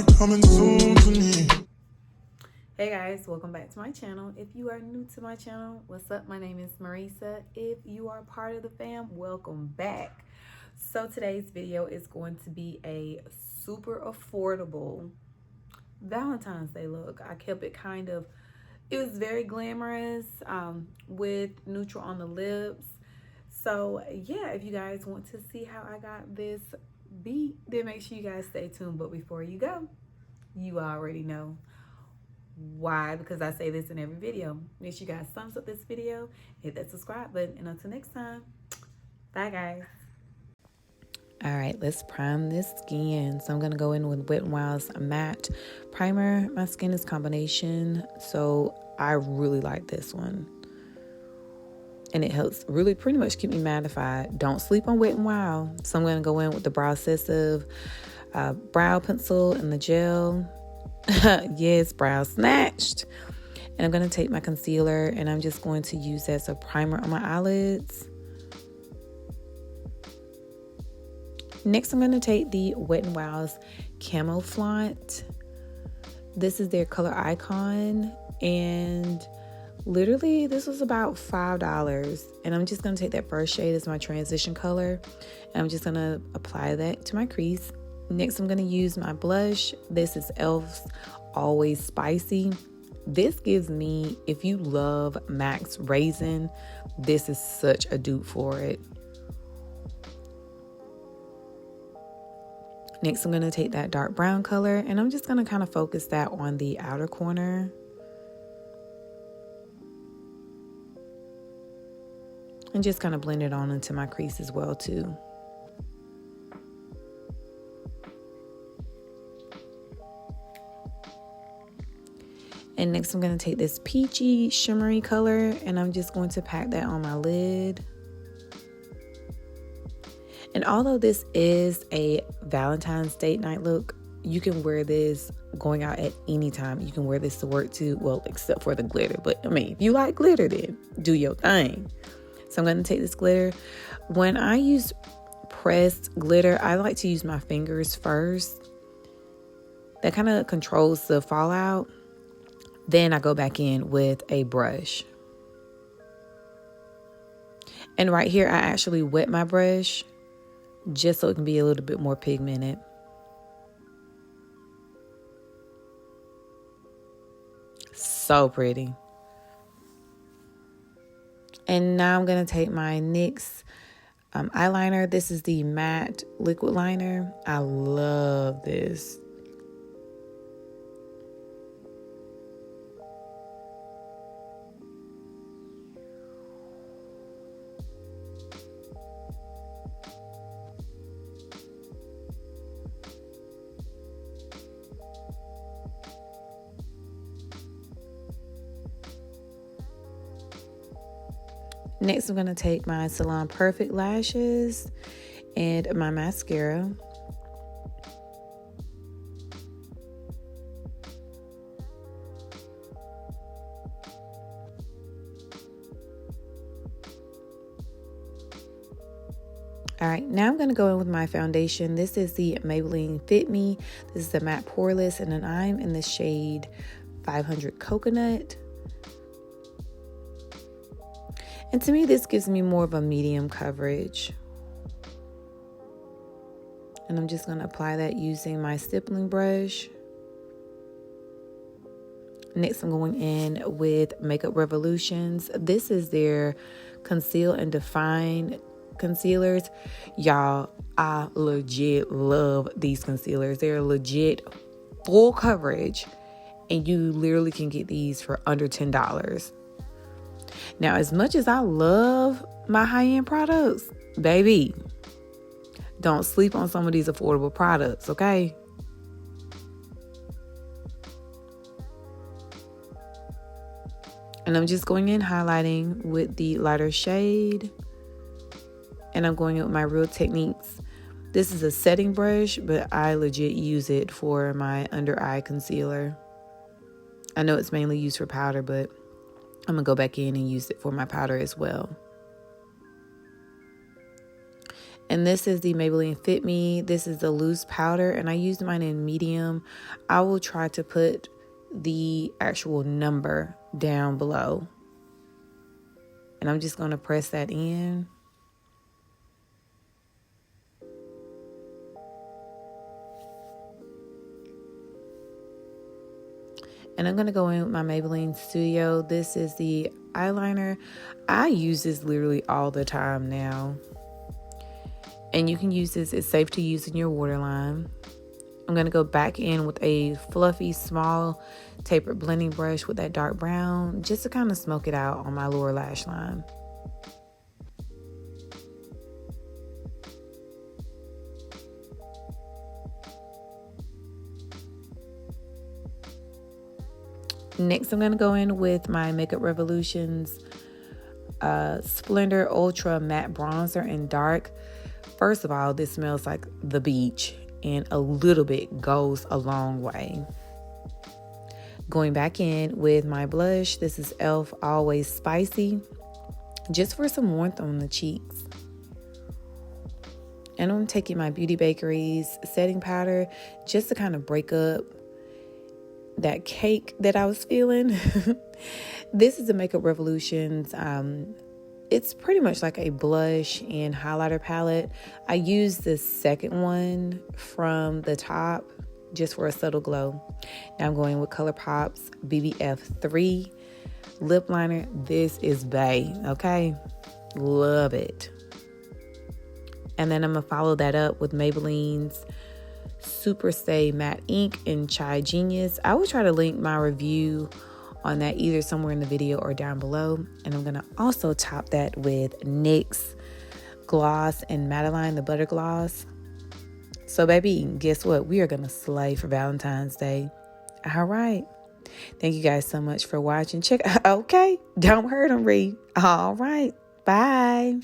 you coming soon to me? Hey guys, welcome back to my channel. If you are new to my channel, what's up? My name is Marisa. If you are part of the fam, welcome back. So today's video is going to be a super affordable Valentine's Day look. I kept it it was very glamorous with neutral on the lips. So yeah, if you guys want to see how I got this beat, then make sure you guys stay tuned. But before you go, you already know why, because I say this in every video. Make sure you guys thumbs up this video, hit that subscribe button, and until next time, bye guys. All right, let's prime this skin. So I'm going to go in with Wet n Wild's matte primer. My skin is combination, so I really like this one. And it helps really pretty much keep me mattified. Don't sleep on Wet n Wild. So I'm going to go in with the Brow Obsessive brow pencil and the gel. Yes, brow snatched. And I'm going to take my concealer and I'm just going to use that as a primer on my eyelids. Next, I'm going to take the Wet n Wild's Camo Flaunt. This is their color icon, and literally this was about $5. And I'm just going to take that first shade as my transition color, and I'm just going to apply that to my crease. Next, I'm going to use my blush. This is e.l.f.'s Always Spicy. This gives me, if you love Max Raisin, this is such a dupe for it. Next, I'm going to take that dark brown color and I'm just going to kind of focus that on the outer corner. And just kind of blend it on into my crease as well too. And next I'm going to take this peachy shimmery color and I'm just going to pack that on my lid. And although this is a Valentine's date night look, you can wear this going out at any time. You can wear this to work too, well, except for the glitter. But I mean, if you like glitter, then do your thing. So I'm going to take this glitter. When I use pressed glitter, I like to use my fingers first. That kind of controls the fallout. Then I go back in with a brush. And right here, I actually wet my brush just so it can be a little bit more pigmented. So pretty. And now I'm going to take my NYX eyeliner. This is the matte liquid liner. I love this. Next, I'm going to take my Salon Perfect lashes and my mascara. All right, now I'm going to go in with my foundation. This is the Maybelline Fit Me. This is the matte poreless, and then I'm in the shade 500 Coconut. And to me, this gives me more of a medium coverage. And I'm just going to apply that using my stippling brush. Next, I'm going in with Makeup Revolutions. This is their Conceal and Define concealers. Y'all, I legit love these concealers. They're legit full coverage. And you literally can get these for under $10. Now, as much as I love my high-end products, baby, don't sleep on some of these affordable products, okay? And I'm just going in highlighting with the lighter shade. And I'm going in with my Real Techniques. This is a setting brush, but I legit use it for my under eye concealer. I know it's mainly used for powder, but I'm going to go back in and use it for my powder as well. And this is the Maybelline Fit Me. This is the loose powder, and I used mine in medium. I will try to put the actual number down below. And I'm just going to press that in. And I'm going to go in with my Maybelline Studio. This is the eyeliner. I use this literally all the time now. And you can use this. It's safe to use in your waterline. I'm going to go back in with a fluffy, small, tapered blending brush with that dark brown, just to kind of smoke it out on my lower lash line. Next, I'm going to go in with my Makeup Revolutions Splendor Ultra Matte Bronzer in Dark. First of all, this smells like the beach, and a little bit goes a long way. Going back in with my blush. This is e.l.f. Always Spicy, just for some warmth on the cheeks. And I'm taking my Beauty Bakery's setting powder just to kind of break up that cake that I was feeling. This is the Makeup Revolutions. It's pretty much like a blush and highlighter palette. I used the second one from the top just for a subtle glow. Now I'm going with ColourPop's BBF3 lip liner. This is bae, okay? Love it. And then I'm going to follow that up with Maybelline's Super Stay Matte Ink in Chai Genius. I will try to link my review on that either somewhere in the video or down below. And I'm going to also top that with NYX Gloss and Madeline, the Butter Gloss. So baby, guess what? We are going to slay for Valentine's Day. All right. Thank you guys so much for watching. Okay. Don't hurt them, Ree. All right. Bye.